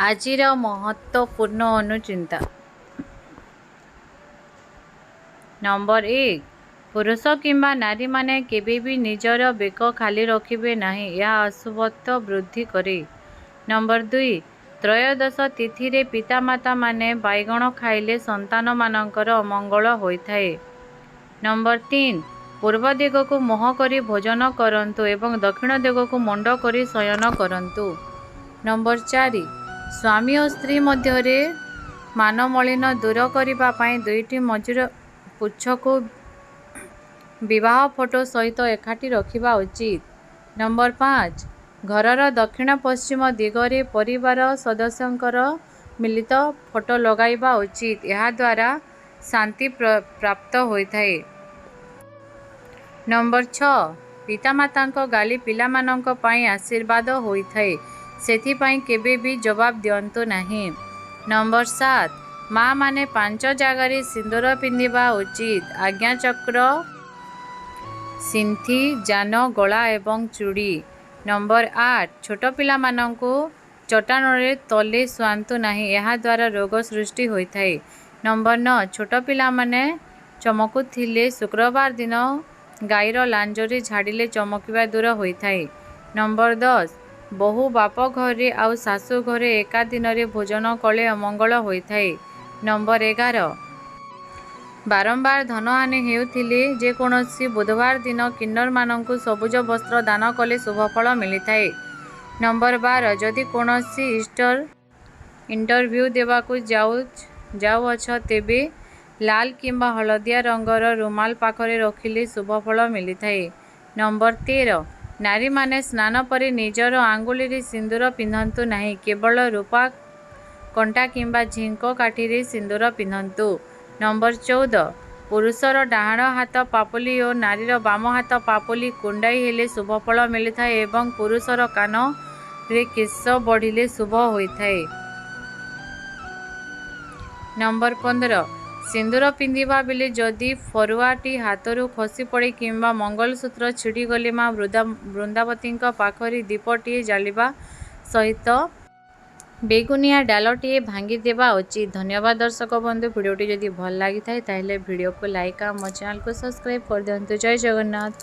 ଆଜିର ମହତ୍ତ୍ୱପୂର୍ଣ୍ଣ ଅନୁଚିନ୍ତା। ନମ୍ବର 1 ପୁରୁଷ କିମ୍ବା ନାରୀମାନେ କେବେ ବି ନିଜର ବେକ ଖାଲି ରଖିବେ ନାହିଁ, ଏହା ଅଶୁଭତ୍ୱ ବୃଦ୍ଧି କରେ। ନମ୍ବର 2 ତ୍ରୟୋଦଶ ତିଥିରେ ପିତାମାତାମାନେ ବାଇଗଣ ଖାଇଲେ ସନ୍ତାନମାନଙ୍କର ଅମଙ୍ଗଳ ହୋଇଥାଏ। ନମ୍ବର 3 ପୂର୍ବ ଦିଗକୁ ମୁହଁ କରି ଭୋଜନ କରନ୍ତୁ ଏବଂ ଦକ୍ଷିଣ ଦିଗକୁ ମୁଣ୍ଡ କରି ଶୟନ କରନ୍ତୁ। ନମ୍ବର 4 ସ୍ୱାମୀ ଓ ସ୍ତ୍ରୀ ମଧ୍ୟରେ ମାନମଳିନ ଦୂର କରିବା ପାଇଁ ଦୁଇଟି ମଝିର ପୁଚ୍ଛକୁ ବିବାହ ଫଟୋ ସହିତ ଏକାଠି ରଖିବା ଉଚିତ। ନମ୍ବର 5 ଘରର ଦକ୍ଷିଣ ପଶ୍ଚିମ ଦିଗରେ ପରିବାର ସଦସ୍ୟଙ୍କର ମିଳିତ ଫଟୋ ଲଗାଇବା ଉଚିତ, ଏହାଦ୍ୱାରା ଶାନ୍ତି ପ୍ରାପ୍ତ ହୋଇଥାଏ। ନମ୍ବର 6 ପିତାମାତାଙ୍କ ଗାଳି ପିଲାମାନଙ୍କ ପାଇଁ ଆଶୀର୍ବାଦ ହୋଇଥାଏ, ସେଥିପାଇଁ କେବେ ବି ଜବାବ ଦିଅନ୍ତୁ ନାହିଁ। ନମ୍ବର 7 ମାଆମାନେ 5 ଜାଗାରେ ସିନ୍ଦୂର ପିନ୍ଧିବା ଉଚିତ। ଆଜ୍ଞାଚକ୍ର, ସିନ୍ଥି, ଜାନ, ଗଳା ଏବଂ ଚୁଡ଼ି। ନମ୍ବର 8 ଛୋଟ ପିଲାମାନଙ୍କୁ ଚଟାଣରେ ତଳେ ଶୁଆନ୍ତୁ ନାହିଁ, ଏହାଦ୍ୱାରା ରୋଗ ସୃଷ୍ଟି ହୋଇଥାଏ। ନମ୍ବର 9 ଛୋଟ ପିଲାମାନେ ଚମକୁଥିଲେ ଶୁକ୍ରବାର ଦିନ ଗାଈର ଲାଞ୍ଜରେ ଝାଡ଼ିଲେ ଚମକିବା ଦୂର ହୋଇଥାଏ। ନମ୍ବର 10 ବୋହୂ ବାପ ଘରେ ଆଉ ଶାଶୁ ଘରେ ଏକା ଦିନରେ ଭୋଜନ କଲେ ଅମଙ୍ଗଳ ହୋଇଥାଏ। ନମ୍ବର 11 ବାରମ୍ବାର ଧନହାନି ହେଉଥିଲେ ଯେକୌଣସି ବୁଧବାର ଦିନ କିନ୍ନରମାନଙ୍କୁ ସବୁଜ ବସ୍ତ୍ର ଦାନ କଲେ ଶୁଭଫଳ ମିଳିଥାଏ। ନମ୍ବର 12 ଯଦି କୌଣସି ଇଣ୍ଟରଭ୍ୟୁ ଦେବାକୁ ଯାଉଅଛ, ତେବେ ଲାଲ କିମ୍ବା ହଳଦିଆ ରଙ୍ଗର ରୁମାଲ ପାଖରେ ରଖିଲେ ଶୁଭଫଳ ମିଳିଥାଏ। ନମ୍ବର 13 ନାରୀମାନେ ସ୍ନାନ ପରେ ନିଜର ଆଙ୍ଗୁଳିରେ ସିନ୍ଦୂର ପିନ୍ଧନ୍ତୁ ନାହିଁ, କେବଳ ରୂପା କଣ୍ଟା କିମ୍ବା ଝିଙ୍କ କାଠିରେ ସିନ୍ଦୂର ପିନ୍ଧନ୍ତୁ। ନମ୍ବର 14 ପୁରୁଷର ଡାହାଣ ହାତ ପାପୁଲି ଓ ନାରୀର ବାମ ହାତ ପାପୁଲି କୁଣ୍ଡାଇ ହେଲେ ଶୁଭଫଳ ମିଳିଥାଏ ଏବଂ ପୁରୁଷର କାନରେ କେଶ ବଢ଼ିଲେ ଶୁଭ ହୋଇଥାଏ। ନମ୍ବର 15 ସିନ୍ଦୂର ପିନ୍ଧିବା ବେଳେ ଯଦି ଫରୁଆଟି ହାତରୁ ଖସିପଡ଼େ କିମ୍ବା ମଙ୍ଗଳସୂତ୍ର ଛିଡ଼ିଗଲେ ମା ବୃନ୍ଦାବତୀଙ୍କ ପାଖରେ ଦୀପଟିଏ ଜାଳିବା ସହିତ ବେଗୁନିଆ ଡାଳଟିଏ ଭାଙ୍ଗିଦେବା ଉଚିତ। ଧନ୍ୟବାଦ ଦର୍ଶକ ବନ୍ଧୁ, ଭିଡ଼ିଓଟି ଯଦି ଭଲ ଲାଗିଥାଏ ତାହେଲେ ଭିଡ଼ିଓକୁ ଲାଇକ୍ ଆଉ ମୋ ଚ୍ୟାନେଲକୁ ସବସ୍କ୍ରାଇବ୍ କରିଦିଅନ୍ତୁ। ଜୟ ଜଗନ୍ନାଥ।